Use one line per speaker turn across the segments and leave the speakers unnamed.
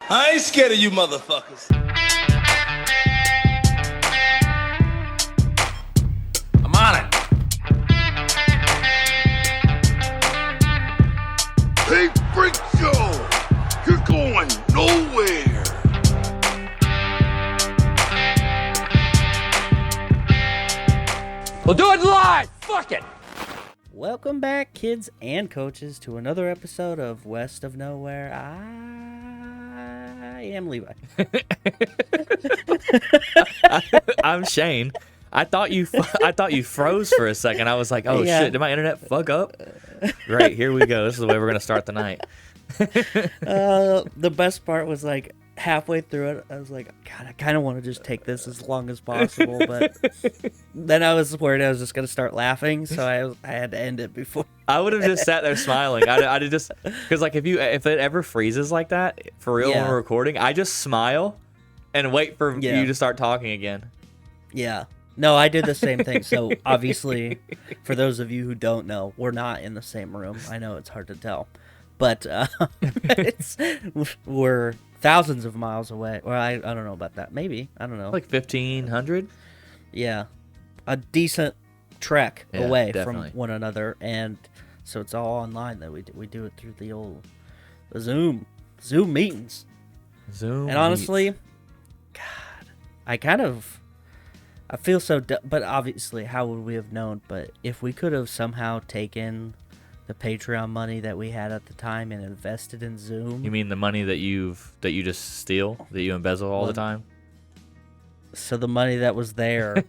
I ain't scared of you motherfuckers. I'm on it.
Hey, Freak Show! You're going nowhere!
We'll do it live! Fuck it!
Welcome back, kids and coaches, to another episode of West of Nowhere. I am Levi.
I'm Shane. I thought you froze for a second. I was like, oh
Yeah.
shit, did my internet fuck up? Great, here we go. This is the way we're gonna start the night.
The best part was like halfway through it, I was like, God, I kind of want to just take this as long as possible, but then I was worried I was just gonna start laughing, so I had to end it before.
I would have just sat there smiling. I'd just because like if it ever freezes like that for real when
Yeah.
we're recording, I just smile and wait for
Yeah.
you to start talking again.
Yeah. No, I did the same thing. So obviously, for those of you who don't know, we're not in the same room. I know it's hard to tell, but we're thousands of miles away. Well, I don't know about that. Maybe, I don't know.
Like 1,500.
Yeah, a decent trek
Yeah,
away
definitely.
from one another, and so it's all online that we do it through the Zoom meetings.
Zoom.
And honestly, God, I feel so, but obviously, how would we have known? But if we could have somehow taken the Patreon money that we had at the time and invested in Zoom.
You mean the money that you just steal, that you embezzle all the time?
So the money that was there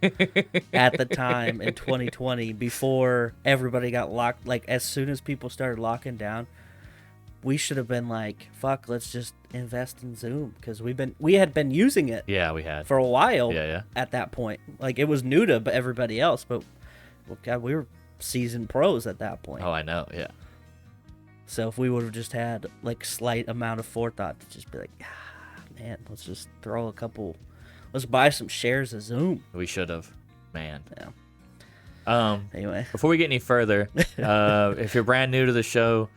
at the time in 2020, before everybody got locked, like as soon as people started locking down, we should have been like, fuck, let's just invest in Zoom, because we had been using it
Yeah, we had.
for a while.
Yeah.
At that point, like it was new to everybody else, but well, God, we were seasoned pros at that point.
Oh, I know. Yeah.
So if we would have just had like slight amount of forethought to just be like, man, let's just let's buy some shares of Zoom.
We should have. Man.
Yeah.
Anyway.
Anyway,
Before we get any further, if you're brand new to the show,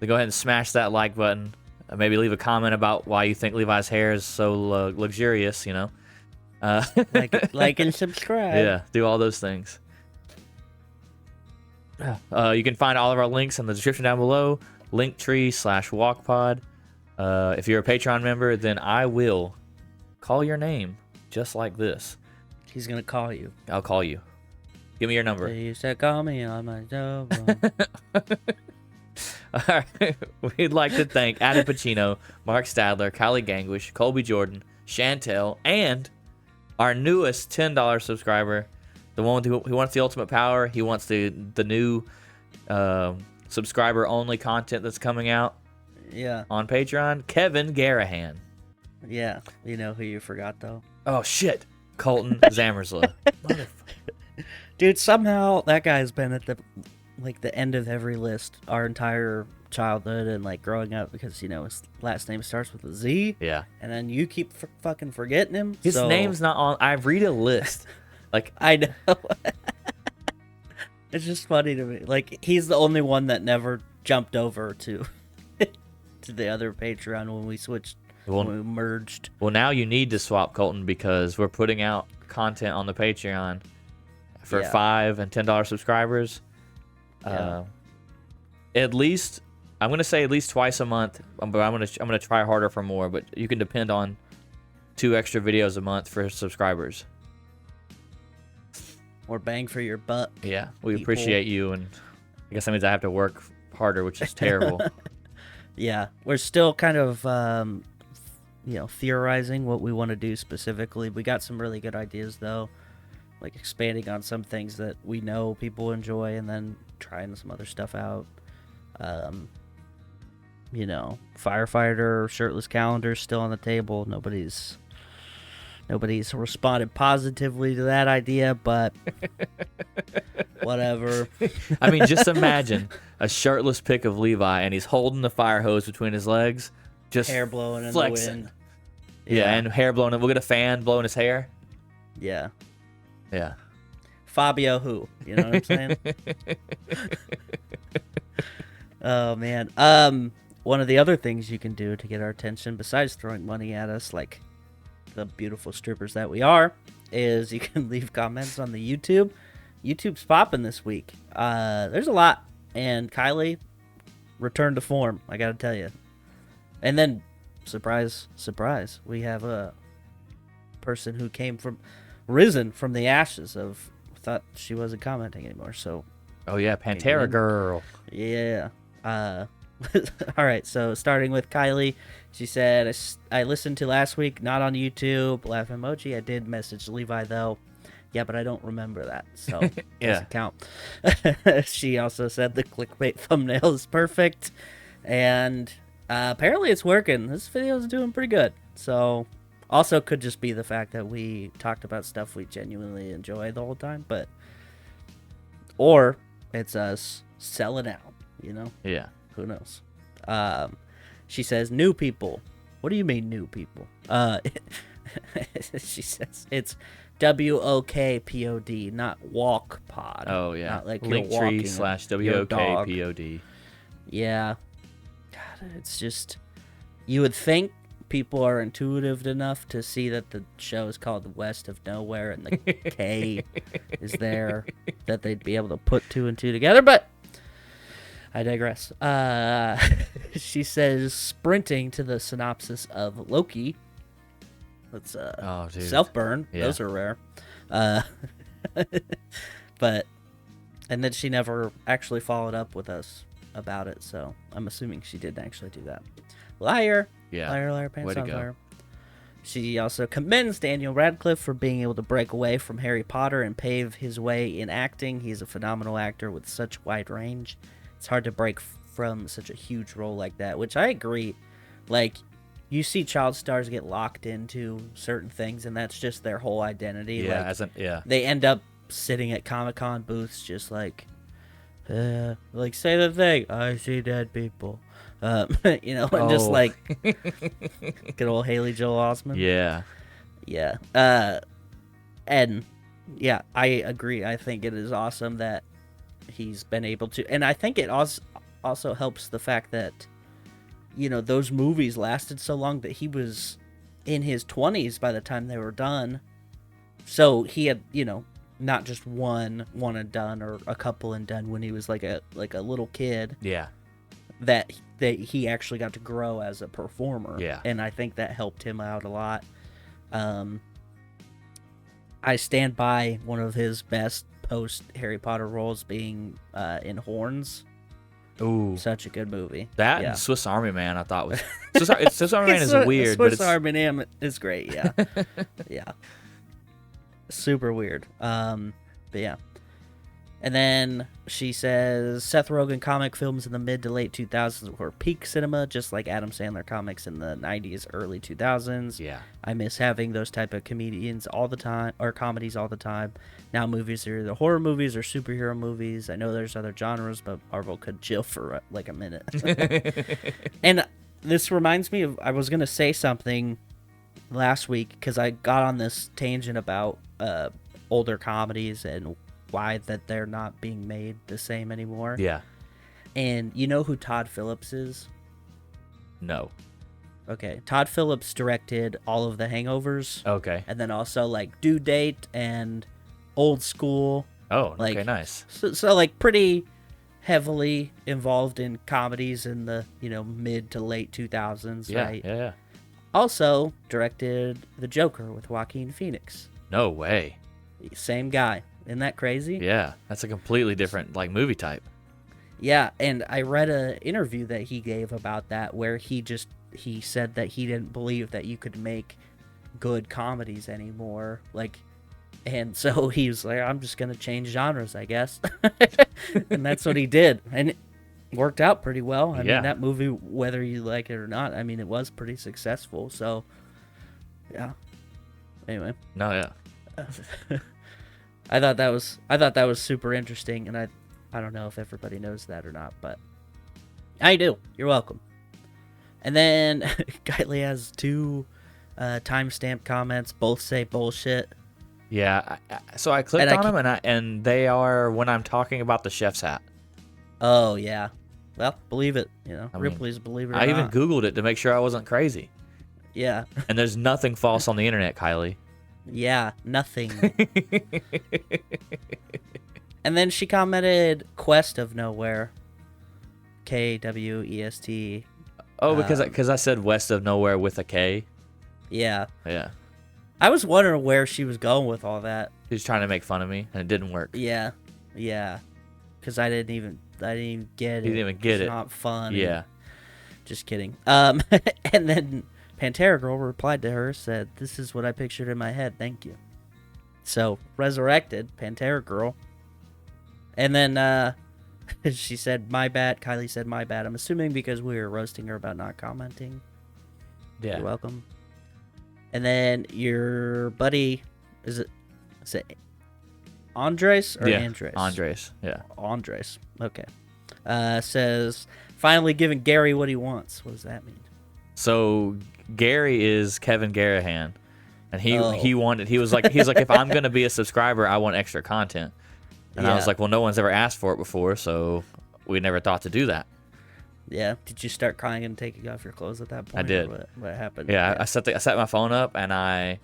then go ahead and smash that like button. Maybe leave a comment about why you think Levi's hair is so luxurious, you know.
like and subscribe.
Yeah, do all those things. You can find all of our links in the description down below. Linktree/walkpod. If you're a Patreon member, then I will call your name just like this.
He's gonna call you.
I'll call you. Give me your number.
He used to call me on my cell phone.
All right. We'd like to thank Adam Pacino, Mark Stadler, Kylie Gangwish, Colby Jordan, Chantel, and our newest $10 subscriber, the one who wants the ultimate power. He wants the new subscriber-only content that's coming out
Yeah,
on Patreon, Kevin Garahan.
yeah. You know who you forgot though?
Oh, shit. Colton Zamersla. Motherfucker.
Dude, somehow that guy's been at the end of every list our entire childhood and like growing up, because you know his last name starts with a Z.
Yeah.
And then you keep fucking forgetting him.
His
so...
name's not on. I read a list. Like,
I know. It's just funny to me. Like, he's the only one that never jumped over to to the other Patreon when we switched, when we merged.
well, now you need to swap, Colton, because we're putting out content on the Patreon for
Yeah.
$5 and $10 subscribers.
Yeah.
At least, I'm gonna say at least twice a month, but I'm gonna try harder for more. But you can depend on 2 extra videos a month for subscribers.
Or bang for your buck.
Yeah, we
people.
appreciate you, and I guess that means I have to work harder, which is terrible.
Yeah, we're still kind of, theorizing what we want to do specifically. We got some really good ideas, though, like expanding on some things that we know people enjoy, and then trying some other stuff out. Firefighter shirtless calendar still on the table. Nobody's responded positively to that idea, but whatever.
I mean, just imagine a shirtless pic of Levi, and he's holding the fire hose between his legs, just
Hair blowing in
flexing.
the wind.
Yeah, and hair blowing. We'll get a fan blowing his hair.
Yeah.
Yeah.
Fabio who? You know what I'm saying? Oh, man. one of the other things you can do to get our attention, besides throwing money at us like the beautiful strippers that we are, is you can leave comments on the YouTube. YouTube's popping this week. There's a lot. And Kylie returned to form, I gotta tell you. And then, surprise, surprise, we have a person who risen from the ashes of, thought she wasn't commenting anymore, so.
Oh, yeah, Pantera Girl.
Yeah. All right, so starting with Kylie, she said, I listened to last week, not on YouTube, laugh emoji. I did message Levi, though. Yeah, but I don't remember that, so doesn't count. She also said the clickbait thumbnail is perfect, and apparently it's working. This video is doing pretty good, so also could just be the fact that we talked about stuff we genuinely enjoy the whole time, or it's us selling out, you know?
Yeah.
Who knows? She says, new people. What do you mean, new people? She says, it's WOKPOD, not walk pod.
Oh, yeah.
Not like you're walking
Linktree/WOKPOD.
Yeah. God, it's just, you would think people are intuitive enough to see that the show is called West of Nowhere and the K is there, that they'd be able to put two and two together, but I digress. She says, sprinting to the synopsis of Loki. That's self-burn.
Yeah.
Those are rare. But, and then she never actually followed up with us about it, so I'm assuming she didn't actually do that. Liar.
Yeah.
Liar, liar, pants
Way to
on
go.
fire. She also commends Daniel Radcliffe for being able to break away from Harry Potter and pave his way in acting. He's a phenomenal actor with such wide range. It's hard to break from such a huge role like that, which I agree. Like, you see child stars get locked into certain things, and that's just their whole identity.
Yeah,
like, they end up sitting at Comic-Con booths just like say the thing, I see dead people. You know, and just like good old Haley Joel Osment.
Yeah.
Yeah. And yeah, I agree. I think it is awesome that he's been able to, and I think it also helps the fact that, you know, those movies lasted so long that he was in his 20s by the time they were done. So he had, you know, not just one and done or a couple and done when he was like a little kid.
Yeah.
That he actually got to grow as a performer.
Yeah.
And I think that helped him out a lot. I stand by one of his best post Harry Potter roles being in Horns.
Ooh.
Such a good movie.
That
yeah.
and Swiss Army Man, I thought was Swiss Army Man is weird, but
Swiss Army Man is great. Yeah. Yeah. Super weird. But yeah. And then she says Seth Rogen comic films in the mid to late 2000s were peak cinema, just like Adam Sandler comics in the 90s, early 2000s.
Yeah.
I miss having those type of comedians all the time, or comedies all the time. Now movies are either horror movies or superhero movies. I know there's other genres, but Marvel could chill for like a minute. And this reminds me of, I was going to say something last week because I got on this tangent about older comedies and why that they're not being made the same anymore.
Yeah.
And you know who Todd Phillips is?
No.
Okay. Todd Phillips directed all of the Hangovers.
Okay.
And then also like Due Date and Old School.
Oh,
like,
okay, nice.
So like pretty heavily involved in comedies in the, you know, mid to late 2000s,
Yeah,
right?
yeah.
Also directed The Joker with Joaquin Phoenix.
No way.
Same guy. Isn't that crazy?
Yeah, that's a completely different like movie type.
Yeah, and I read an interview that he gave about that where he said that he didn't believe that you could make good comedies anymore. Like, and so he was like, I'm just going to change genres, I guess. And that's what he did. And it worked out pretty well. I mean, that movie, whether you like it or not, I mean, it was pretty successful. So, yeah. Anyway.
No, yeah.
I thought that was super interesting, and I don't know if everybody knows that or not, but I do. You're welcome. And then Kylie has two timestamp comments. Both say bullshit.
Yeah. So I clicked on them, and they are when I'm talking about the chef's hat.
Oh yeah, Well, believe it. You know,
I mean,
Ripley's believe it or
I even
not.
Googled it to make sure I wasn't crazy.
Yeah.
And there's nothing false on the internet, Kylie.
Yeah, nothing. And then she commented Quest of Nowhere. KWEST.
Oh, because I said west of nowhere with a K.
Yeah.
Yeah.
I was wondering where she was going with all that.
He was trying to make fun of me, and it didn't work.
Yeah. Yeah. Because I didn't even get it.
You didn't even get
It's
it.
not fun.
Yeah.
Just kidding. And then Pantera Girl replied to her, said, "This is what I pictured in my head. Thank you." So, resurrected, Pantera Girl. And then she said, "My bad." Kylie said, "My bad." I'm assuming because we were roasting her about not commenting.
Yeah.
You're welcome. And then your buddy, is it Andres or
Yeah.
Andres?
Andres. Yeah.
Andres. Okay. Says, finally giving Gary what he wants. What does that mean?
So Gary is Kevin Garahan, and he
Oh.
wanted. He's like, if I'm gonna be a subscriber, I want extra content. And I was
Yeah.
like, well, no one's ever asked for it before, so we never thought to do that.
Yeah. Did you start crying and taking off your clothes at that point?
I did.
Or what happened?
Yeah, I set my phone up and I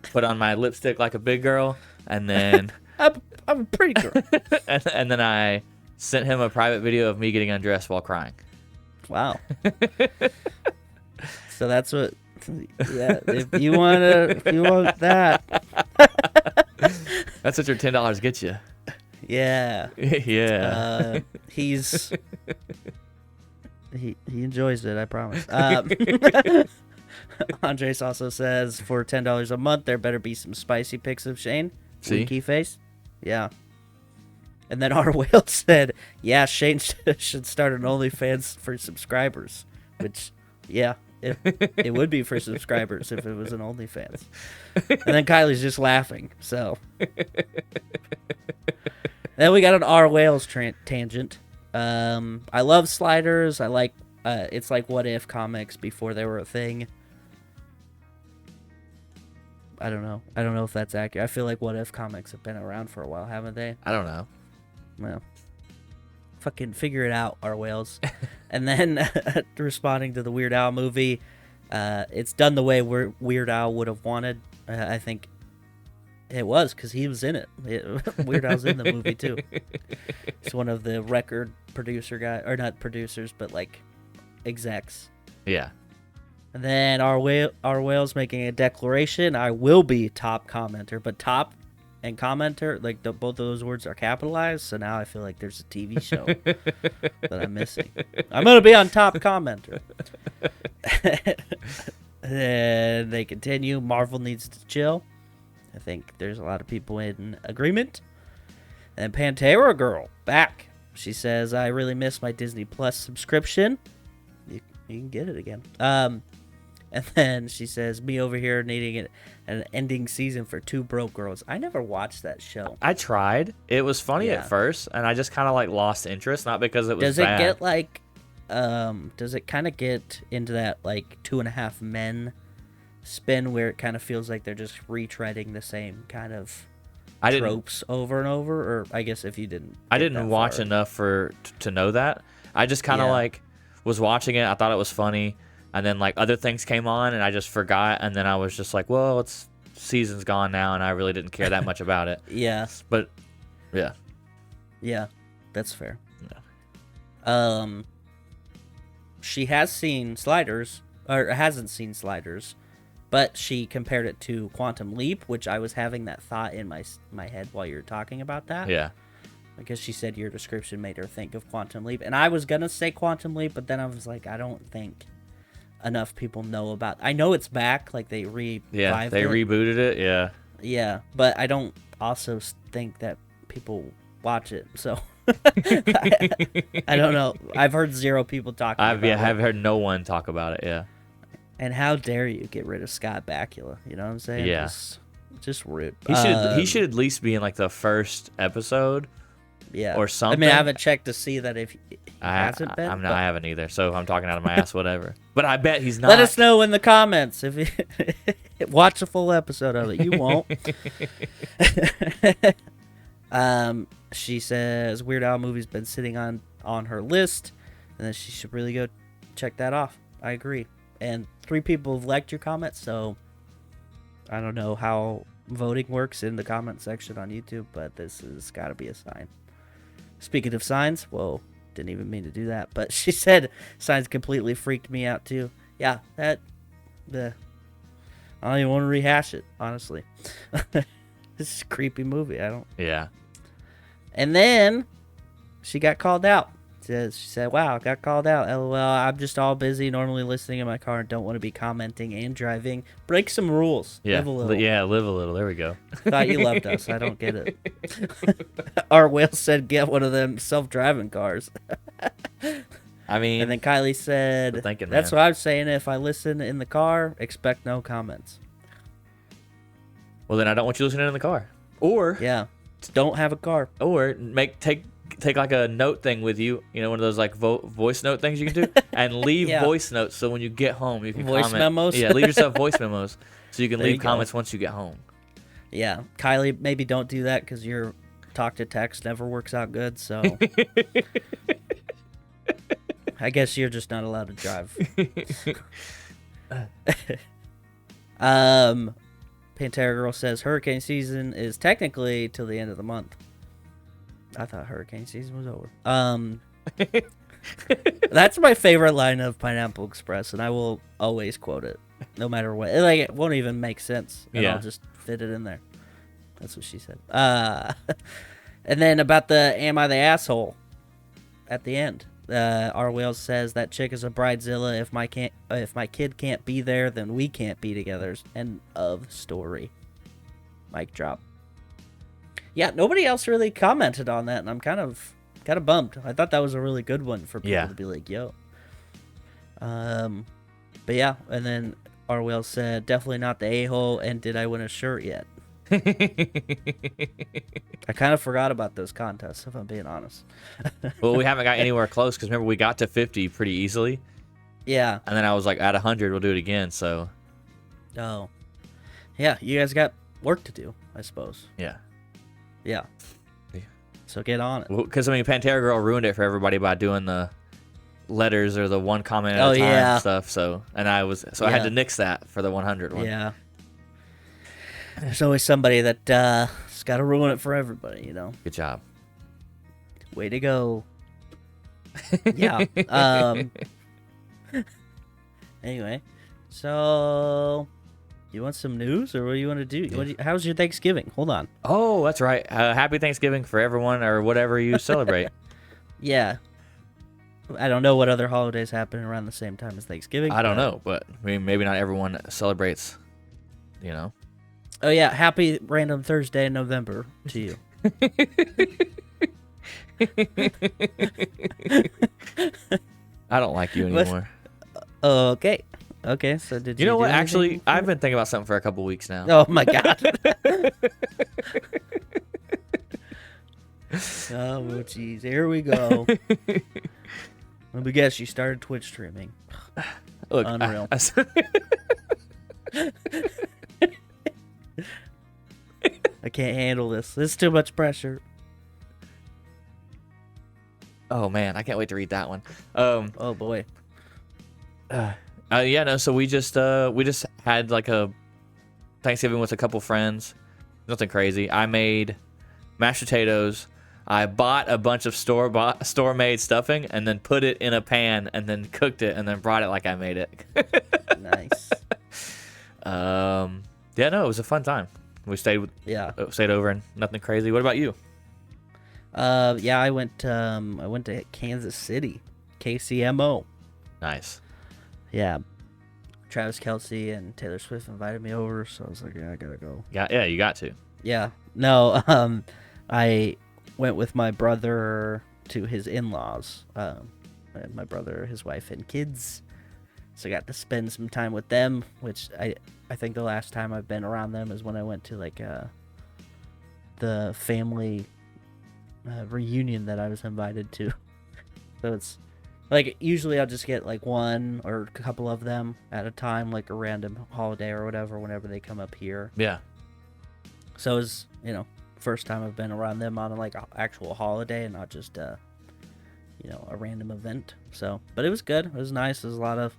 put on my lipstick like a big girl, and then
I'm a pretty girl.
and then I sent him a private video of me getting undressed while crying.
Wow. So that's what. Yeah. If you want that.
That's what your $10 gets you.
Yeah.
Yeah.
He's. He enjoys it, I promise. Andres also says, for $10 a month, there better be some spicy pics of Shane.
See?
Winky face. Yeah. And then our whale said, yeah, Shane should start an OnlyFans for subscribers. Which, yeah, it would be for subscribers if it was an OnlyFans. And then Kylie's just laughing. So. Then we got an R Whales tangent. I love sliders. I like it's like What If comics before they were a thing. I don't know if that's accurate. I feel like What If comics have been around for a while, haven't they?
I don't know.
Well, fucking figure it out, our whales. And then responding to the Weird Al movie, it's done the way Weird Al would have wanted. I think it was, because he was in it. Weird Al's in the movie too. He's one of the record producer guy, or not producers, but like execs.
Yeah.
And then our whale's making a declaration. I will be top commenter, but top and commenter, like both of those words are capitalized. So now I feel like there's a TV show that I'm missing. I'm gonna be on top commenter. And they continue. Marvel needs to chill. I think there's a lot of people in agreement. And Pantera Girl back. She says, I really miss my Disney Plus subscription. You can get it again. And then she says, me over here needing an ending season for Two Broke Girls. I never watched that show.
I tried. It was funny
Yeah.
at first, and I just kind of like lost interest, not because it was
Does
bad.
it get like, does it kind of get into that like 2.5 Men spin where it kind of feels like they're just retreading the same kind of tropes over and over? Or I guess if you didn't,
I didn't watch enough to know that. I just kind of like was watching it. I thought it was funny, and then like other things came on, and I just forgot. And then I was just like, well, it's season's gone now, and I really didn't care that much about it.
Yeah,
But yeah,
that's fair.
Yeah.
She has seen Sliders, or hasn't seen Sliders, but she compared it to Quantum Leap, which I was having that thought in my head while you were talking about that.
yeah.
Because she said your description made her think of Quantum Leap. And I was going to say Quantum Leap, but then I was like, I don't think enough people know about. I know it's back, like they revived
They
it.
rebooted it. Yeah.
Yeah, but I don't also think that people watch it. So I don't know. I've heard zero people talking about it.
I've heard no one talk about it. Yeah.
And how dare you get rid of Scott Bakula? You know what I'm saying?
Yeah.
Just rude.
He should at least be in like the first episode.
Yeah.
or
I
something.
mean, I haven't checked to see that if he hasn't been.
I haven't either, so I'm talking out of my ass, whatever. But I bet he's not.
Let us know in the comments if you watch a full episode of it. You won't. She says Weird Al movie's been sitting on her list. and then she should really go check that off. I agree. And 3 people have liked your comment, so I don't know how voting works in the comment section on YouTube, but this has got to be a sign. Speaking of signs, whoa, didn't even mean to do that, but she said signs completely freaked me out too. Yeah, I don't even want to rehash it, honestly. This is a creepy movie.
Yeah.
And then she got called out. She said, wow, got called out. LOL, I'm just all busy, normally listening in my car and don't want to be commenting and driving. Break some rules.
Yeah.
Live a little.
Yeah, live a little. There we go.
Thought you loved us. I don't get it. Our whale said, get one of them self-driving cars.
I mean,
And then Kylie said,
Good thinking,
that's
man.
what I'm saying. If I listen in the car, expect no comments.
well, then I don't want you listening in the car. Or
Yeah. Just don't have a car.
Or take like a note thing with you, one of those like voice note things you can do, and leave
Yeah.
voice notes so when you get home you can
Voice
comment.
memos?
Yeah, leave yourself voice memos so you can
There you
leave
go.
comments once you get home.
Yeah. Kylie, maybe don't do that because your talk to text never works out good. So I guess you're just not allowed to drive. Pantera Girl says hurricane season is technically till the end of the month. I thought hurricane season was over. That's my favorite line of Pineapple Express, and I will always quote it, no matter what. Like, it won't even make sense, and
Yeah.
I'll just fit it in there. That's what she said. And then about the "Am I the asshole?" at the end, R. Wales says that chick is a bridezilla. If my kid can't be there, then we can't be together. End of story. Mic drop. Yeah, nobody else really commented on that, and I'm kind of bummed. I thought that was a really good one for people
Yeah.
to be like, yo. But yeah, and then R. Wales said, definitely not the a-hole, and did I win a shirt yet? I kind of forgot about those contests, if I'm being honest.
Well, we haven't got anywhere close because remember we got to 50 pretty easily,
Yeah.
and then I was like at 100 we'll do it again. So
Oh. Yeah, you guys got work to do, I suppose.
yeah,
Yeah. So get on it.
because I mean Pantera Girl ruined it for everybody by doing the letters or the one comment at
Oh,
a time
yeah.
stuff. So I had
Yeah.
to nix that for the 100 one.
Yeah. There's always somebody that has got to ruin it for everybody, you know.
Good job.
Way to go. Yeah. Anyway, so you want some news, or what do you want to do? How's your Thanksgiving? Hold on.
Oh, that's right. Happy Thanksgiving for everyone or whatever you celebrate.
Yeah. I don't know what other holidays happen around the same time as Thanksgiving.
I don't know, but I mean, maybe not everyone celebrates, you know.
Oh, yeah. Happy random Thursday in November to you.
I don't like you anymore.
Okay. Okay, so did you
You know what?
do
Actually,
anything?
I've been thinking about something for a couple weeks now.
Oh, my God. Oh, jeez. Here we go. Let me guess. You started Twitch streaming.
Look,
Unreal. I can't handle this. This is too much pressure.
oh man, I can't wait to read that one.
Oh, boy.
Yeah, no. So we just had like a Thanksgiving with a couple friends. Nothing crazy. I made mashed potatoes. I bought a bunch of store-made stuffing and then put it in a pan and then cooked it and then brought it like I made it.
Nice.
Yeah, no, it was a fun time. We stayed over and nothing crazy. What about you?
Yeah, I went to Kansas City, KCMO.
Nice.
Yeah. Travis Kelce and Taylor Swift invited me over, so I was like, yeah, I gotta go.
Yeah, you got to.
Yeah. No, I went with my brother to his in-laws. And my brother, his wife, and kids. So I got to spend some time with them, which I think the last time I've been around them is when I went to like the family reunion that I was invited to. So it's like usually I'll just get like one or a couple of them at a time, like a random holiday or whatever, whenever they come up here.
Yeah.
So it's, first time I've been around them on like an actual holiday and not just, a random event. So, but it was good. It was nice. There's a lot of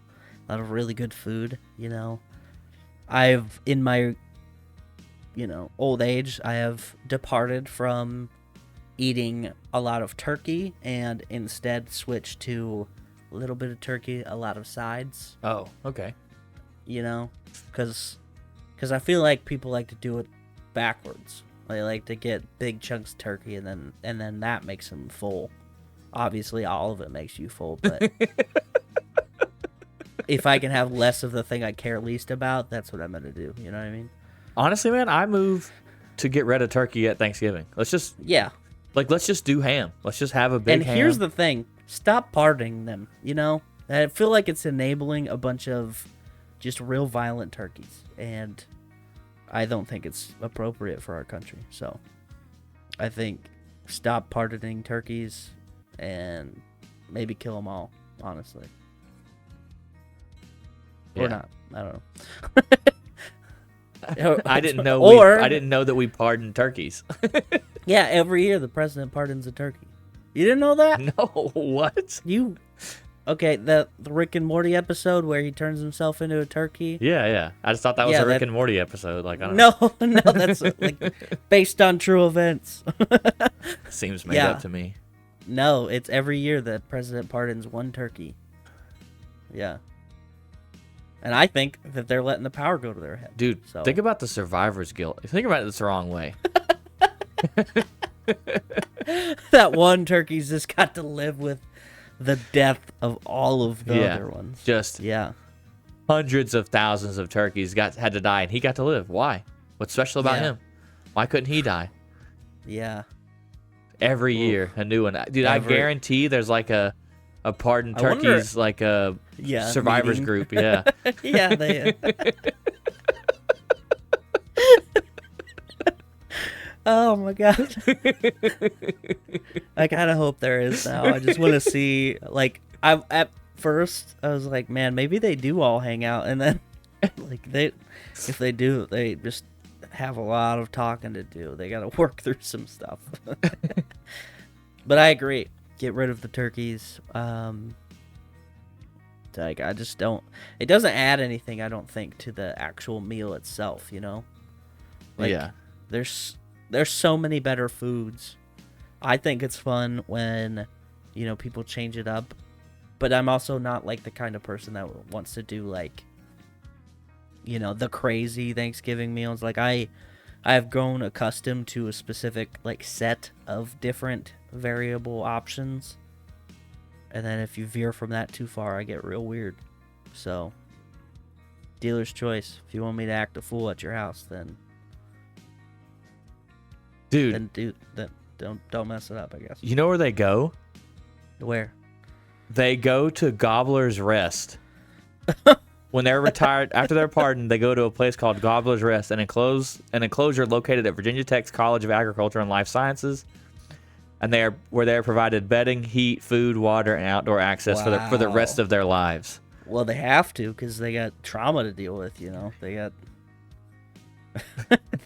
really good food. I've in my old age, I have departed from eating a lot of turkey and instead switched to a little bit of turkey, a lot of sides.
Oh, okay.
Because I feel like people like to do it backwards. They like to get big chunks of turkey and then that makes them full. Obviously, all of it makes you full, but if I can have less of the thing I care least about, that's what I'm gonna do. You know what I mean?
Honestly, man, I move to get rid of turkey at Thanksgiving. Let's just do ham. Let's just have a big ham.
And here's the thing: stop pardoning them. I feel like it's enabling a bunch of just real violent turkeys, and I don't think it's appropriate for our country. So, I think stop pardoning turkeys and maybe kill them all. Honestly, or not. I don't know.
I didn't know. I didn't know that we pardoned turkeys.
Yeah, every year the president pardons a turkey. You didn't know that?
No, what?
Okay, the Rick and Morty episode where he turns himself into a turkey.
Yeah. I just thought that was a Rick and Morty episode. Like, I don't
know. No, that's based on true events.
Seems made up to me.
No, it's every year that president pardons one turkey. Yeah. And I think that they're letting the power go to their head.
Dude, think about the survivor's guilt. Think about it this the wrong way.
That one turkey's just got to live with the death of all of the other ones.
Hundreds of thousands of turkeys had to die, and he got to live. Why? What's special about him? Why couldn't he die?
Yeah.
Every year, a new one. Dude, I guarantee there's like a pardoned turkeys, like a survivors
meeting.
group. Yeah.
Yeah, they. Oh my god. I kind of hope there is now. I just want to see. At first I was like, man, maybe they do all hang out, and then if they do, they just have a lot of talking to do. They got to work through some stuff. But I agree. Get rid of the turkeys. I just don't. It doesn't add anything, I don't think, to the actual meal itself. There's so many better foods. I think it's fun when, people change it up. But I'm also not like the kind of person that wants to do the crazy Thanksgiving meals. Like I have grown accustomed to a specific set of different variable options. And then if you veer from that too far, I get real weird. So, dealer's choice. If you want me to act a fool at your house, then don't mess it up, I guess.
You know where they go?
Where?
They go to Gobbler's Rest. When they're retired, after their pardon, they go to a place called Gobbler's Rest, an enclosure located at Virginia Tech's College of Agriculture and Life Sciences. And they are provided bedding, heat, food, water, and outdoor access for the rest of their lives.
Well, they have to, because they got trauma to deal with. They got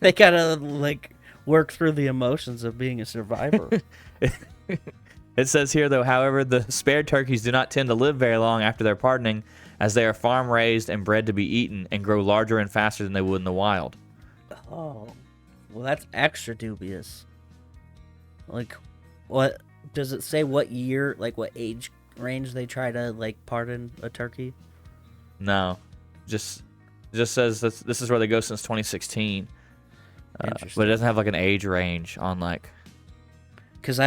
they gotta work through the emotions of being a survivor.
It says here, though, however, the spared turkeys do not tend to live very long after their pardoning, as they are farm raised and bred to be eaten and grow larger and faster than they would in the wild.
Oh, well, that's extra dubious. What does it say? What year, what age range they try to pardon a turkey?
No, just says this is where they go since 2016. But it doesn't have an age range on
Because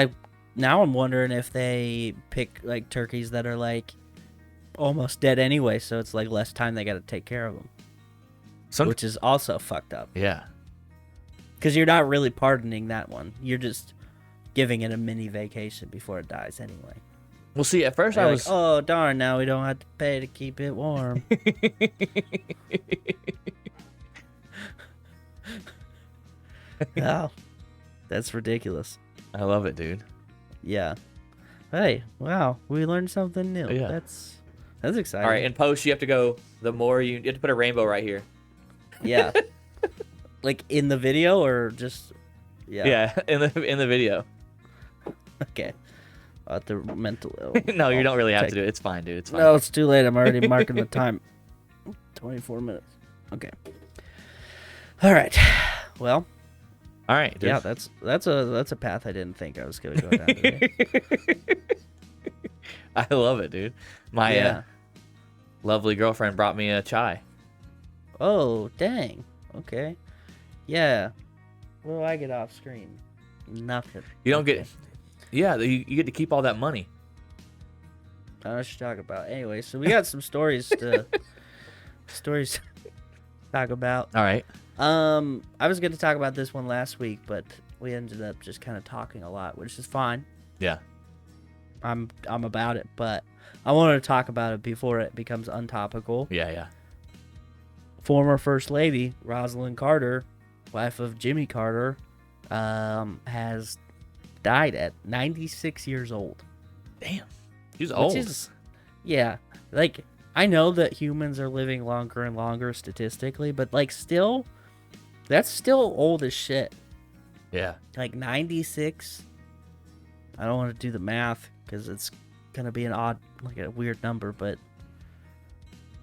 now I'm wondering if they pick turkeys that are almost dead anyway, so it's less time they got to take care of them, which is also fucked up.
Yeah.
Because you're not really pardoning that one. You're just giving it a mini vacation before it dies anyway.
Well, see, at first I was...
oh, darn, now we don't have to pay to keep it warm. Oh, that's ridiculous.
I love it, dude.
Yeah. Hey, wow, we learned something new.
Yeah.
That's exciting.
All right, in post, you have to go, you have to put a rainbow right here.
Yeah. In the video or just... Yeah.
Yeah, in the video.
Okay. at the mental.
No, you don't really have to do it. It's fine, dude. It's fine.
No, it's too late. I'm already marking the time. 24 minutes. Okay. All right. Well.
All right. Dude.
Yeah, that's a path I didn't think I was gonna go down today.
I love it, dude. My lovely girlfriend brought me a chai.
Oh, dang. Okay. Yeah. What do I get off screen? Nothing.
You don't get. Yeah, you get to keep all that money.
I should talk about. Anyway, so we got some stories to talk about.
All right.
I was going to talk about this one last week, but we ended up just kind of talking a lot, which is fine.
Yeah.
I'm about it, but I wanted to talk about it before it becomes untopical.
Yeah.
Former First Lady Rosalyn Carter, wife of Jimmy Carter, has died at 96 years old.
Damn. She's old.
Yeah. Like, I know that humans are living longer and longer statistically, but, like, still, that's still old as shit.
Yeah.
Like, 96. I don't want to do the math because it's going to be an odd, like, a weird number, but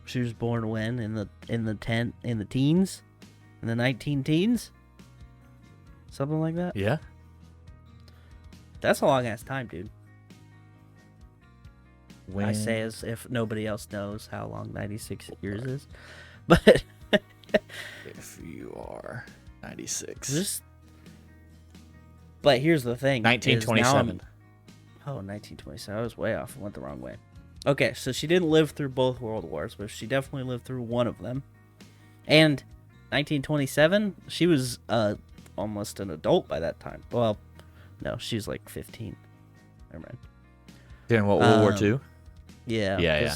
she was born when? In the teens? In the 19 teens? Something like that?
Yeah.
That's a long ass time, dude.
When...
I say as if nobody else knows how long 96 years is. But
if you are 96.
But here's the thing.
1927.
1927. I was way off. I went the wrong way. Okay, so she didn't live through both World Wars, but she definitely lived through one of them. And 1927, she was almost an adult by that time. Well, no, she was like 15. Never mind.
During what, World War II?
Yeah.
Yeah.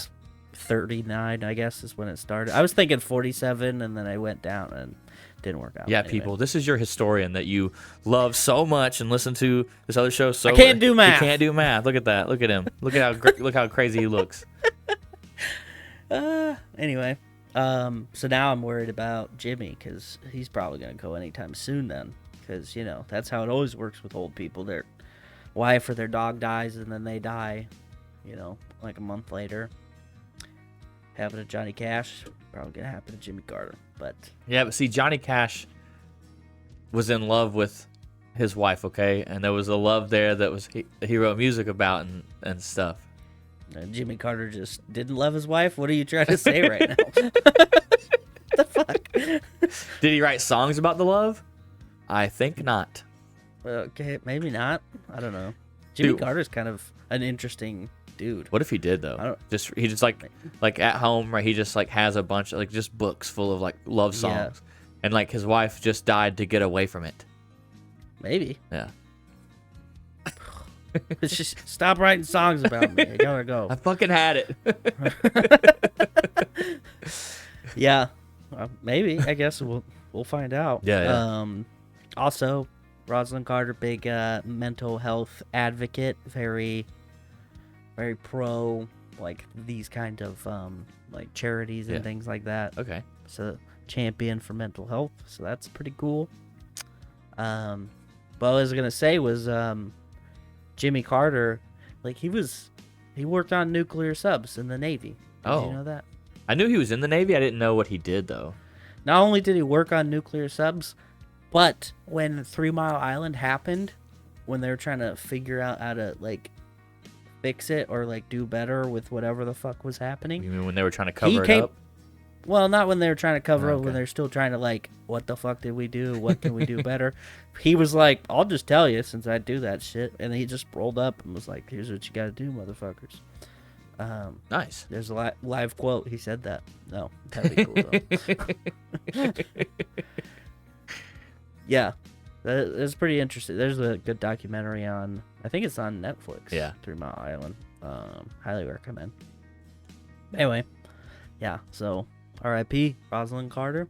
39, I guess, is when it started. I was thinking 47, and then I went down and didn't work out.
Yeah,
anyway.
people, this is your historian that you love so much and listen to this other show so
I can't do math.
He can't do math. Look at that. Look at him. Look at look how crazy he looks.
Anyway, so now I'm worried about Jimmy because he's probably going to go anytime soon then. Because, you know, that's how it always works with old people. Their wife or their dog dies and then they die, you know, like a month later. Happened to Johnny Cash, probably going to happen to Jimmy Carter. But
yeah, but see, Johnny Cash was in love with his wife, okay? And there was a love there that was he wrote music about and stuff.
Jimmy Carter just didn't love his wife? What are you trying to say right now? The fuck?
Did he write songs about the love? I think not.
Okay, maybe not. I don't know. Jimmy
Dude.
Carter's kind of an interesting dude.
What if he did though? He just like at home, right? He just like has a bunch of like just books full of like love songs, and like his wife just died to get away from it.
Maybe.
Yeah.
Just stop writing songs about me. I gotta go.
I fucking had it.
Yeah. Maybe. I guess we'll find out.
Yeah.
Also, Rosalyn Carter, big mental health advocate, very, very pro like these kind of like charities and things like that.
Okay.
So champion for mental health. So that's pretty cool. But what I was gonna say was Jimmy Carter, like he worked on nuclear subs in the Navy. Did you know that?
I knew he was in the Navy. I didn't know what he did though.
Not only did he work on nuclear subs, but when 3 Mile Island happened, when they were trying to figure out how to like fix it or like do better with whatever the fuck was happening.
You mean when they were trying to cover it up?
Well, not when they were trying to cover up, when
Okay.
they're still trying to like, what the fuck did we do? What can we do better? He was like, I'll just tell you since I do that shit. And he just rolled up and was like, here's what you gotta do, motherfuckers.
Nice.
There's a live quote. He said that. No, that'd be cool though. Yeah, that's pretty interesting. There's a good documentary on, I think it's on Netflix.
Yeah.
3 Mile Island. Highly recommend. Anyway, yeah, so R.I.P. Rosalyn Carter.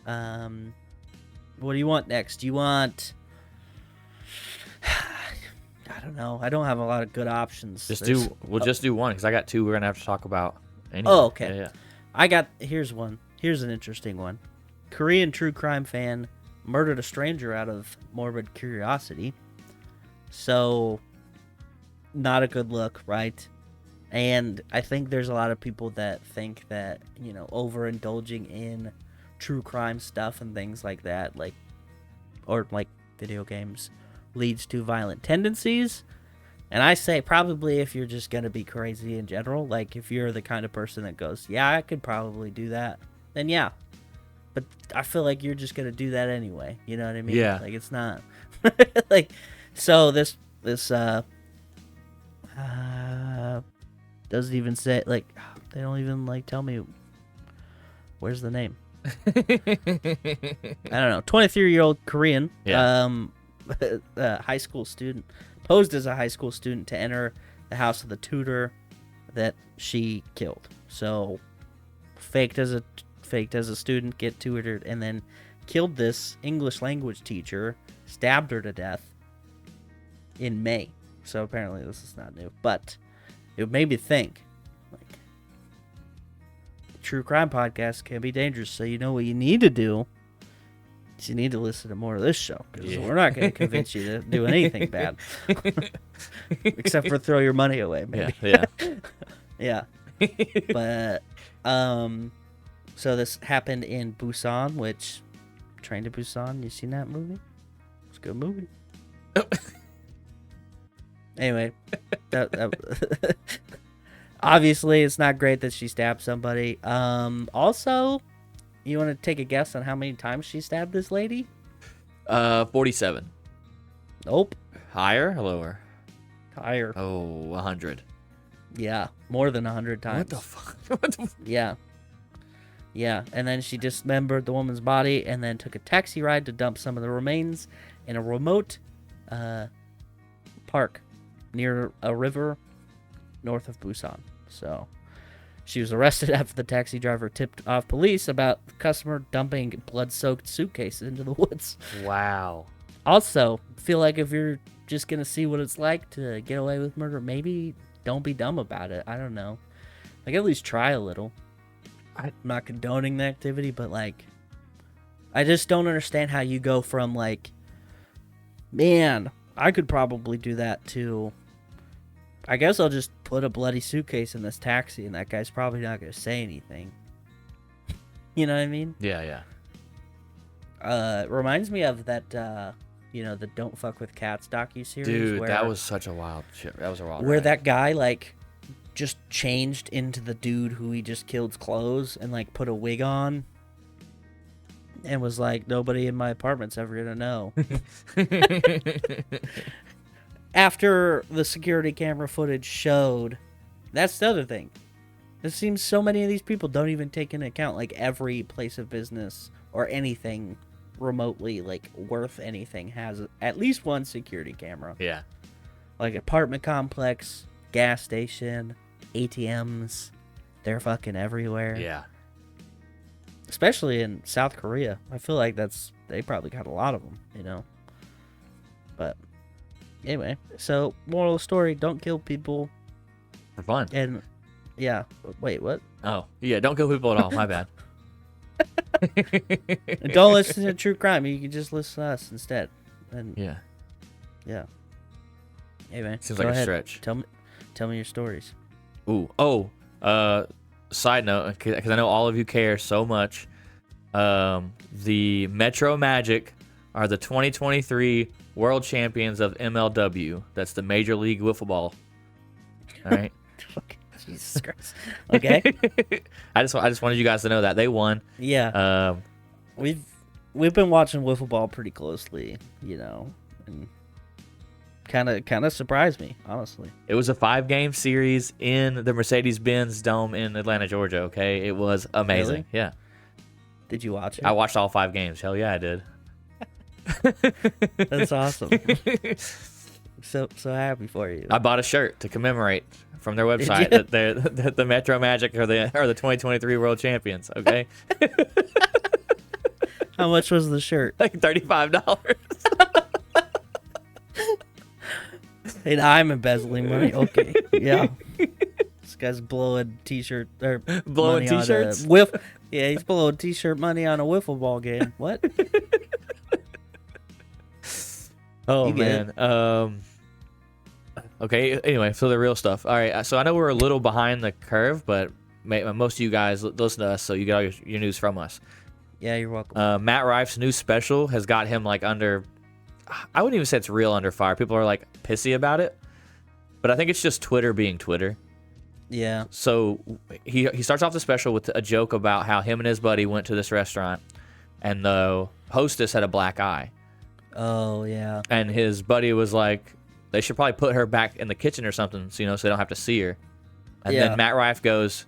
What do you want next? Do you want... I don't know. I don't have a lot of good options.
We'll just do one because I got two we're gonna have to talk about. Anyway.
Oh, okay.
Yeah.
Here's one. Here's an interesting one. Korean true crime fan murdered a stranger out of morbid curiosity. So, not a good look, right? And I think there's a lot of people that think that, overindulging in true crime stuff and things like that, or video games, leads to violent tendencies. And I say probably if you're just going to be crazy in general, like if you're the kind of person that goes, yeah, I could probably do that, then yeah. But I feel like you're just going to do that anyway. You know what I mean?
Yeah.
Like it's not so this doesn't even say, they don't even tell me where's the name. I don't know. 23-year-old Korean, high school student, posed as a high school student to enter the house of the tutor that she killed. So faked as a student, get tutored, and then killed this English language teacher, stabbed her to death in May. So apparently this is not new, but it made me think, true crime podcasts can be dangerous. So you know what you need to do is you need to listen to more of this show, because we're not going to convince you to do anything bad, except for throw your money away, maybe. Yeah. But so this happened in Busan, which Train to Busan. You seen that movie? It's a good movie. Anyway, that obviously it's not great that she stabbed somebody. Also, you want to take a guess on how many times she stabbed this lady?
47.
Nope.
Higher or lower?
Higher.
Oh, 100.
Yeah, more than 100 times.
What the fuck?
Yeah. Yeah, and then she dismembered the woman's body and then took a taxi ride to dump some of the remains in a remote park near a river north of Busan. So she was arrested after the taxi driver tipped off police about the customer dumping blood-soaked suitcases into the woods.
Wow.
Also, feel like if you're just going to see what it's like to get away with murder, maybe don't be dumb about it. I don't know. At least try a little. I'm not condoning the activity, but I just don't understand how you go from man, I could probably do that, to I guess I'll just put a bloody suitcase in this taxi and that guy's probably not going to say anything. You know what I mean?
Yeah.
It reminds me of that, the Don't Fuck with Cats docuseries.
Dude, that was such a wild shit. That was a wild
where
ride.
that guy, just changed into the dude who he just killed's clothes and, put a wig on and was like, nobody in my apartment's ever going to know. After the security camera footage showed, that's the other thing. It seems so many of these people don't even take into account, every place of business or anything remotely, worth anything has at least one security camera.
Yeah.
Apartment complex, gas station, ATMs, they're fucking everywhere.
Yeah.
Especially in South Korea. I feel like they probably got a lot of them, But anyway, so moral of the story, don't kill people.
For fun.
And yeah, wait, what?
Oh, yeah, don't kill people at all. My bad.
And don't listen to true crime. You can just listen to us instead. And
Yeah.
Anyway,
Seems
go
like a
ahead.
stretch.
Tell me your stories.
Ooh. Oh, side note, because I know all of you care so much. The Metro Magic are the 2023 world champions of MLW. That's the Major League Wiffle Ball. All right.
Jesus Christ. Okay.
I just wanted you guys to know that they won.
Yeah. We've been watching wiffle ball pretty closely, and kind of surprised me, honestly.
It was a 5-game series in the Mercedes-Benz Dome in Atlanta, Georgia. Okay, it was amazing.
Really?
Yeah.
Did you watch it?
I watched all 5 games. Hell yeah, I did.
That's awesome. So happy for you.
I bought a shirt to commemorate from their website that the Metro Magic are the 2023 world champions. Okay.
How much was the shirt?
Like $35.
And I'm embezzling money. Okay. Yeah. This guy's blowing t-shirt or
Blowing
money on
t-shirts?
Yeah, he's blowing t-shirt money on a wiffle ball game. What?
Oh
You get
man. Okay. Anyway, so the real stuff. All right. So I know we're a little behind the curve, but most of you guys listen to us, so you get all your news from us.
Yeah, you're welcome.
Matt Rife's new special has got him like under. I wouldn't even say it's real under fire. People are like pissy about it, but I think it's just Twitter being Twitter.
Yeah.
So he starts off the special with a joke about how him and his buddy went to this restaurant, and the hostess had a black eye.
Oh yeah.
And his buddy was like, they should probably put her back in the kitchen or something, so they don't have to see her. And
Yeah.
then Matt Rife goes,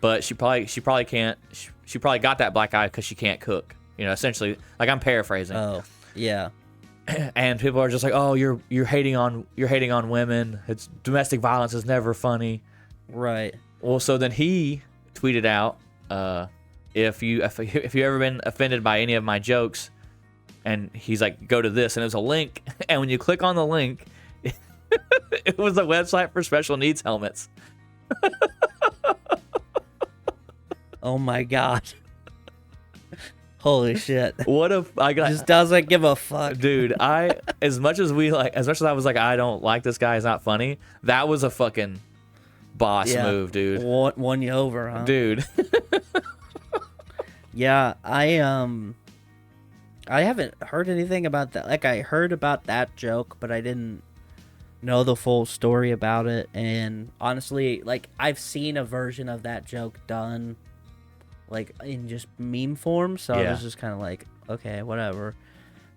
but she probably can't. She probably got that black eye because she can't cook. Essentially, like I'm paraphrasing.
Oh yeah.
And people are just like, oh, you're hating on women. It's domestic violence is never funny.
Right.
Well, so then he tweeted out, if you ever been offended by any of my jokes, and he's like, go to this, and it was a link, and when you click on the link, it was a website for special needs helmets.
Oh my god. Holy shit.
What if I got
Just doesn't give a fuck.
dude? As much as I was like, I don't like this guy, he's not funny. That was a fucking boss move, dude.
Won you over, huh?
Dude.
Yeah, I haven't heard anything about that. Like, I heard about that joke, but I didn't know the full story about it. And honestly, like, I've seen a version of that joke done, like, in just meme form. So I was just kind of like, okay, whatever.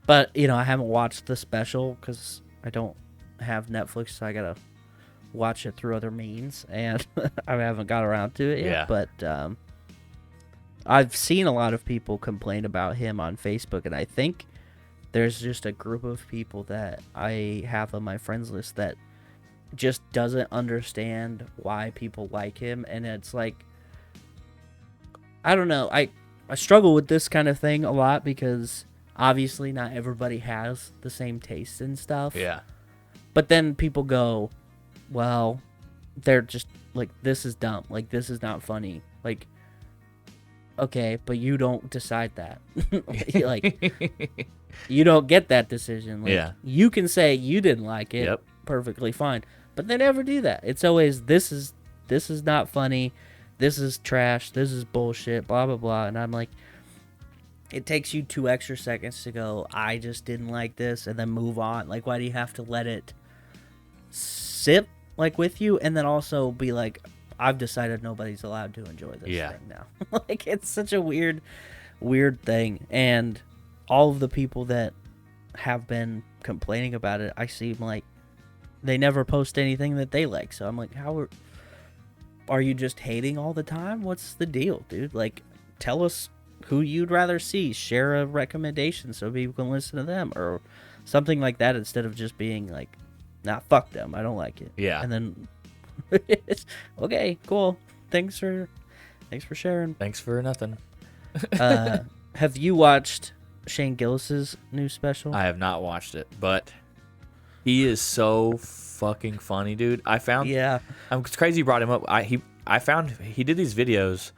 But, I haven't watched the special because I don't have Netflix, so I gotta watch it through other means. And I haven't got around to it yet.
Yeah.
But, I've seen a lot of people complain about him on Facebook, and I think there's just a group of people that I have on my friends list that just doesn't understand why people like him. And it's like, I don't know. I struggle with this kind of thing a lot because obviously not everybody has the same taste and stuff.
Yeah.
But then people go, well, they're just like, this is dumb. Like, this is not funny. Like, okay, but you don't decide that. Like, you don't get that decision. Like,
Yeah.
You can say you didn't like it.
Yep.
Perfectly fine. But they never do that. It's always, this is not funny. This is trash. This is bullshit. Blah, blah, blah. And I'm like, it takes you 2 extra seconds to go, I just didn't like this, and then move on. Like, why do you have to let it sit, like, with you? And then also be like, I've decided nobody's allowed to enjoy this thing now. Like, it's such a weird thing. And all of the people that have been complaining about it, I seem like they never post anything that they like. So I'm like, are you just hating all the time? What's the deal, dude? Like, tell us who you'd rather see. Share a recommendation so people can listen to them or something like that, instead of just being like, nah, fuck them, I don't like it.
Yeah.
And then okay, cool. Thanks for sharing.
Thanks for nothing.
Have you watched Shane Gillis's new special?
I have not watched it, but he is so fucking funny, dude. It's crazy you brought him up. I found he did these videos.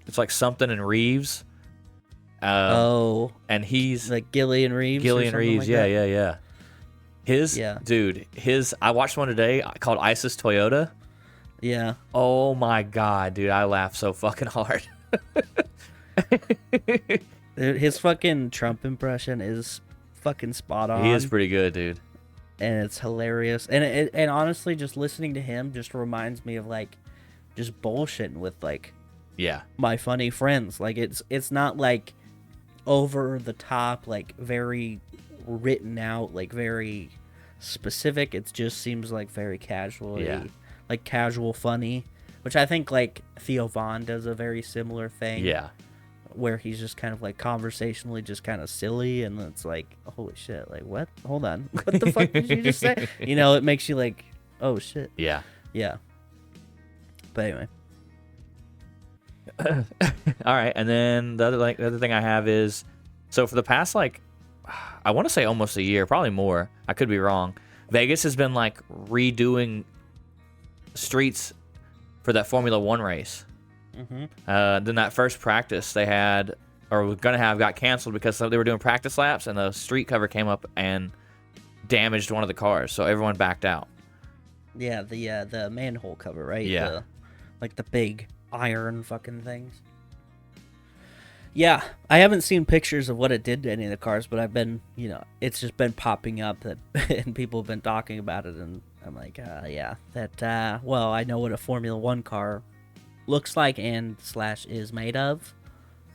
It's like something in Reeves.
And
he's
like Gillian Reeves.
Reeves,
like
yeah. I watched one today called ISIS Toyota.
Yeah.
Oh my god, dude, I laughed so fucking hard.
His fucking Trump impression is fucking spot on.
He is pretty good, dude.
And it's hilarious. And honestly, just listening to him just reminds me of like just bullshitting with like my funny friends. Like it's not like over the top, like very written out, like very specific. It just seems like very casual, like casual funny, which I think like Theo Von does a very similar thing, where he's just kind of like conversationally just kind of silly, and it's like, holy shit, like what, hold on, what the fuck did you just say? It makes you like, oh shit.
Yeah
But anyway.
All right, and then the other thing I have is, so for the past like, I want to say almost a year, probably more, I could be wrong, Vegas has been like redoing streets for that Formula 1 race. Then that first practice they had, or was gonna have, got canceled because they were doing practice laps, and the street cover came up and damaged one of the cars, so everyone backed out.
Yeah, the manhole cover, right?
Yeah.
Like the big iron fucking things. Yeah, I haven't seen pictures of what it did to any of the cars, but I've been, it's just been popping up that, and people have been talking about it, and I'm like, yeah, that, well, I know what a Formula One car looks like and / is made of,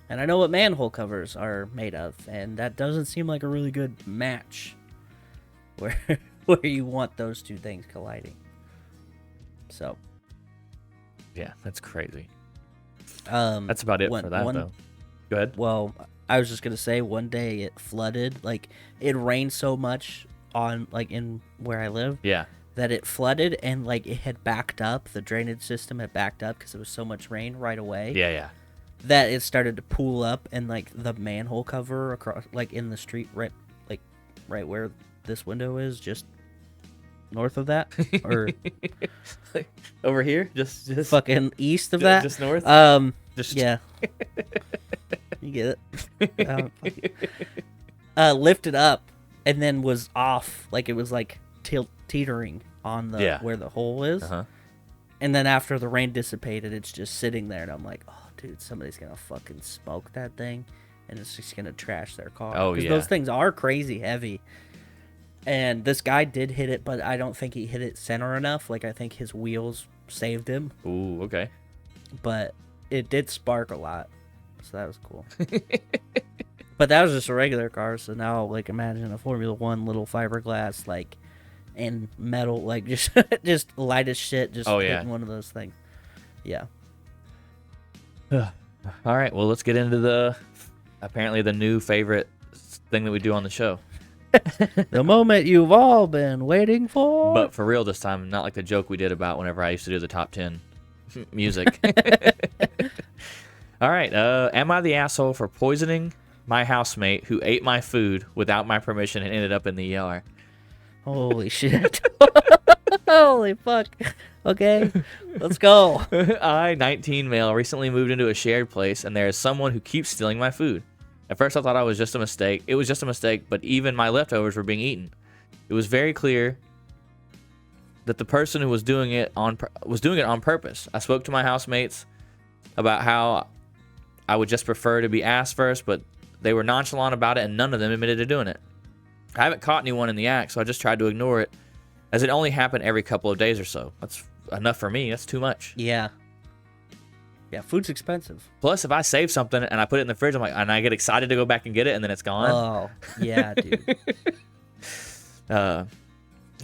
and I know what manhole covers are made of, and that doesn't seem like a really good match where you want those two things colliding. So.
Yeah, that's crazy.
That's
about it for that, though. Go ahead.
Well, I was just gonna say one day it flooded. Like it rained so much in where I live.
Yeah.
That it flooded and like it had backed up. The drainage system had backed up because it was so much rain right away.
Yeah.
That it started to pool up and like the manhole cover across like in the street right where this window is, just north of that or
over here, just
fucking east of that,
just north.
Just yeah. You get it. Lifted up and then was off, like it was like teetering on the where the hole is. And then after the rain dissipated, it's just sitting there, and I'm like, oh, dude, somebody's gonna fucking smoke that thing, and it's just gonna trash their car.
Oh,
because
yeah.
those things are crazy heavy. And this guy did hit it, but I don't think he hit it center enough. Like I think his wheels saved him.
Ooh, okay.
But it did spark a lot. So that was cool. But that was just a regular car, so now like imagine a Formula One little fiberglass like and metal, like just light as shit, just hitting one of those things. Yeah.
All right, well let's get into apparently the new favorite thing that we do on the show.
The moment you've all been waiting for.
But for real this time, not like the joke we did about whenever I used to do the top 10 music. All right. Am I the asshole for poisoning my housemate who ate my food without my permission and ended up in the ER?
Holy shit. Holy fuck. Okay, let's go.
I, 19 male, recently moved into a shared place, and there is someone who keeps stealing my food. At first, I thought it was just a mistake. It was just a mistake, but even my leftovers were being eaten. It was very clear that the person who was doing it on purpose. I spoke to my housemates about how I would just prefer to be asked first, but they were nonchalant about it, and none of them admitted to doing it. I haven't caught anyone in the act, so I just tried to ignore it, as it only happened every couple of days or so. That's enough for me. That's too much.
Yeah, food's expensive.
Plus, if I save something and I put it in the fridge, and I get excited to go back and get it, and then it's gone.
Oh, yeah, dude.
A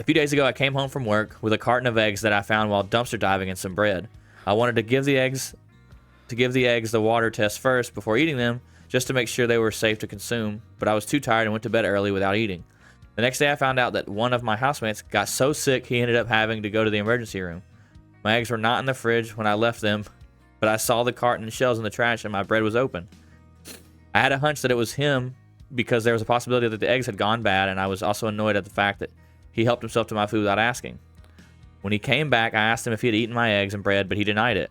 few days ago, I came home from work with a carton of eggs that I found while dumpster diving and some bread. I wanted to give the eggs the water test first before eating them, just to make sure they were safe to consume, but I was too tired and went to bed early without eating. The next day, I found out that one of my housemates got so sick he ended up having to go to the emergency room. My eggs were not in the fridge when I left them, but I saw the carton and shells in the trash and my bread was open. I had a hunch that it was him because there was a possibility that the eggs had gone bad, and I was also annoyed at the fact that he helped himself to my food without asking. When he came back, I asked him if he had eaten my eggs and bread, but he denied it.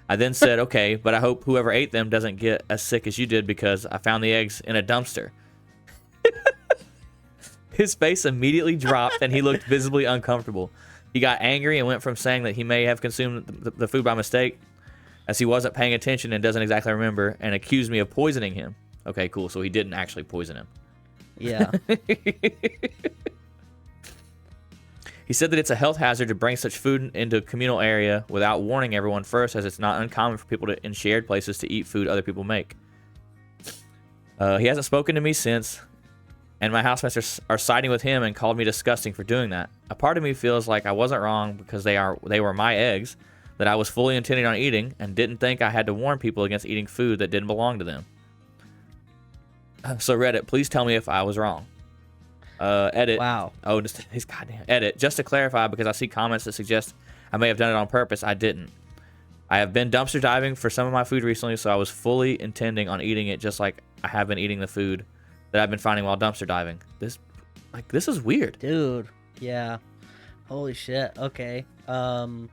I then said, okay, but I hope whoever ate them doesn't get as sick as you did because I found the eggs in a dumpster. His face immediately dropped and he looked visibly uncomfortable. He got angry and went from saying that he may have consumed the food by mistake, as he wasn't paying attention and doesn't exactly remember, and accused me of poisoning him. Okay, cool. So he didn't actually poison him.
Yeah.
He said that it's a health hazard to bring such food into a communal area without warning everyone first, as it's not uncommon for people in shared places to eat food other people make. He hasn't spoken to me since, and my housemates are siding with him and called me disgusting for doing that. A part of me feels like I wasn't wrong because they were my eggs that I was fully intending on eating, and didn't think I had to warn people against eating food that didn't belong to them. So Reddit, please tell me if I was wrong. Edit.
Wow.
Oh, his goddamn edit. Just to clarify, because I see comments that suggest I may have done it on purpose. I didn't. I have been dumpster diving for some of my food recently, so I was fully intending on eating it, just like I have been eating the food that I've been finding while dumpster diving. This is weird,
dude. Yeah. Holy shit. Okay. No,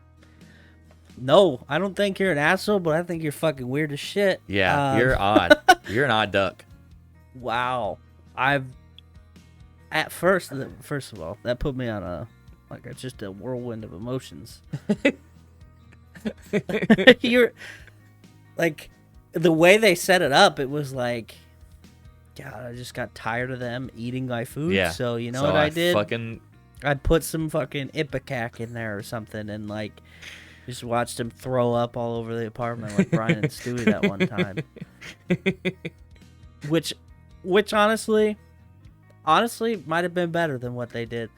I don't think you're an asshole, but I think you're fucking weird as shit.
Yeah, you're odd. You're an odd duck.
Wow. at first of all, that put me on just a whirlwind of emotions. You're like, the way they set it up, it was like, God, I just got tired of them eating my food.
Yeah.
So you know what I did?
Fucking
I put some fucking Ipecac in there or something, and like just watched him throw up all over the apartment like Brian and Stewie that one time. Which honestly might have been better than what they did.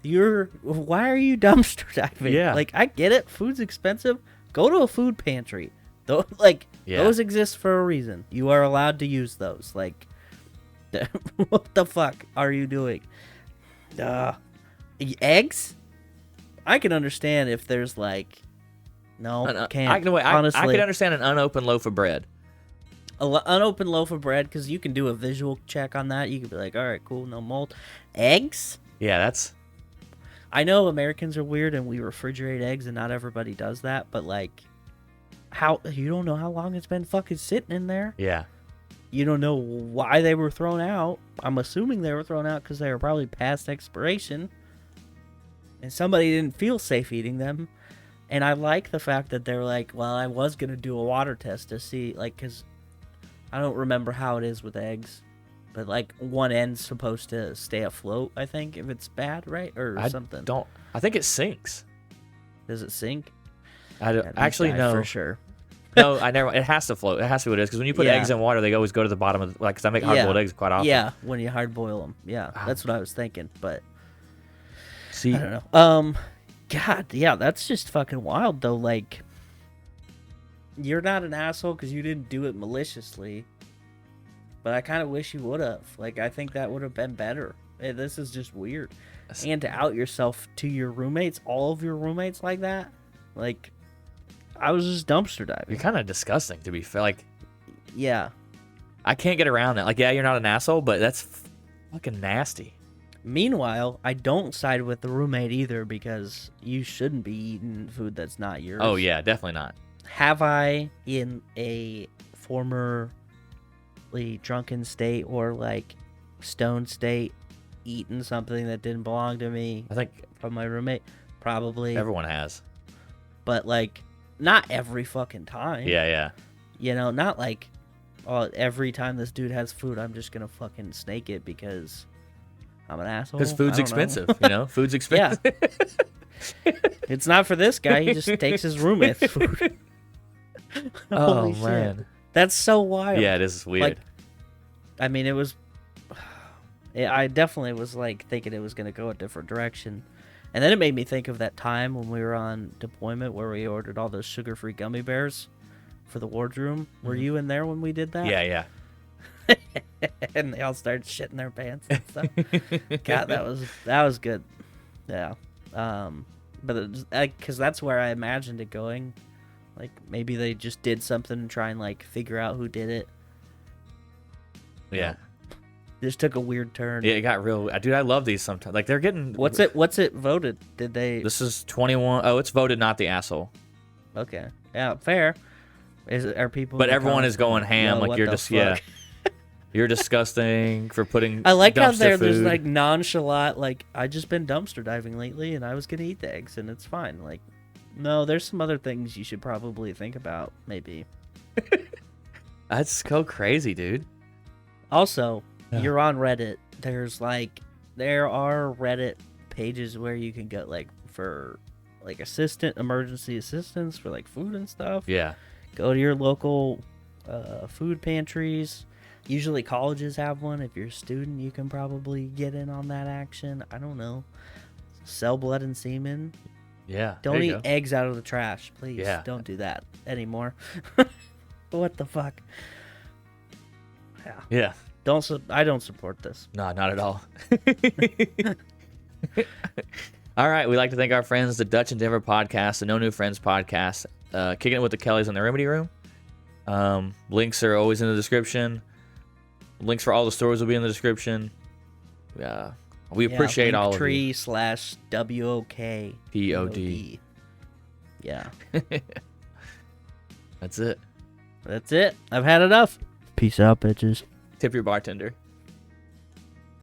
Why are you dumpster diving?
Yeah.
Like, I get it. Food's expensive. Go to a food pantry. Those exist for a reason. You are allowed to use those. Like, what the fuck are you doing? Eggs? I can understand if there's like, no, can't.
I can understand an unopened loaf of bread.
Unopened loaf of bread, because you can do a visual check on that. You can be like, all right, cool, no mold. Eggs?
Yeah, that's...
I know Americans are weird and we refrigerate eggs and not everybody does that, but like, how you don't know how long it's been fucking sitting in there.
Yeah.
You don't know why they were thrown out. I'm assuming they were thrown out because they were probably past expiration and somebody didn't feel safe eating them. And I like the fact that they're like, well, I was going to do a water test to see, like, because I don't remember how it is with eggs. But, like, one end's supposed to stay afloat, I think, if it's bad, right? Or something.
I think it sinks.
Does it sink?
I don't, actually, no.
For sure.
No, I never. It has to float. It has to be what it is. Because when you put eggs in water, they always go to the bottom of the... Like, because I make hard-boiled eggs quite often.
Yeah, when you hard-boil them. Yeah, that's what I was thinking. But,
see,
I don't know. God, yeah, that's just fucking wild, though. Like, you're not an asshole because you didn't do it maliciously. But I kind of wish you would have. Like, I think that would have been better. This is just weird. And to out yourself to your roommates, all of your roommates like that, like, I was just dumpster diving.
You're kind of disgusting, to be fair. Like,
yeah.
I can't get around that. Like, yeah, you're not an asshole, but that's fucking nasty.
Meanwhile, I don't side with the roommate either because you shouldn't be eating food that's not yours.
Oh, yeah, definitely not.
Have I, in a former... drunken state or like stoned state, eaten something that didn't belong to me,
I think
from my roommate? Probably.
Everyone has.
But like, not every fucking time.
Yeah.
You know, not like, oh, every time this dude has food, I'm just gonna fucking snake it because I'm an asshole.
Because food's expensive, you know? Food's expensive.
Yeah. It's not for this guy. He just takes his roommate's food.
Oh,
Holy
man.
shit. That's so wild.
Yeah, it is weird.
Like, I mean, it was... I definitely was, like, thinking it was going to go a different direction. And then it made me think of that time when we were on deployment where we ordered all those sugar-free gummy bears for the wardroom. Were you in there when we did that?
Yeah.
And they all started shitting their pants and stuff. God, that was good. Yeah. But because that's where I imagined it going. Like, maybe they just did something and try and, like, figure out who did it.
Yeah.
Just took a weird turn.
Yeah, it got real. Dude, I love these sometimes. Like, they're getting...
What's it voted? Did they...
This is 21... Oh, it's voted not the asshole.
Okay. Yeah, fair. Are people...
But everyone is going ham. Like, you're just... Yeah. You're disgusting for putting
I like how
there's
like nonchalant, like, I just been dumpster diving lately and I was gonna eat the eggs and it's fine. Like, no, there's some other things you should probably think about, maybe.
That's so crazy, dude.
Also, you're on Reddit. There are Reddit pages where you can get, like, for, like, emergency assistance for, like, food and stuff.
Yeah.
Go to your local food pantries. Usually colleges have one. If you're a student, you can probably get in on that action. I don't know. Sell blood and semen.
Yeah.
Don't eat eggs out of the trash, please.
Yeah.
Don't do that anymore. What the fuck?
Yeah.
I don't support this.
No, not at all. All right. We'd like to thank our friends, the Dutch and Denver podcast, the No New Friends podcast, Kicking It with the Kellys in the Remedy Room. Links are always in the description. Links for all the stores will be in the description. We appreciate all of you.
Linktree/WOK
POD.
Yeah.
That's it.
That's it. I've had enough. Peace out, bitches.
Tip your bartender.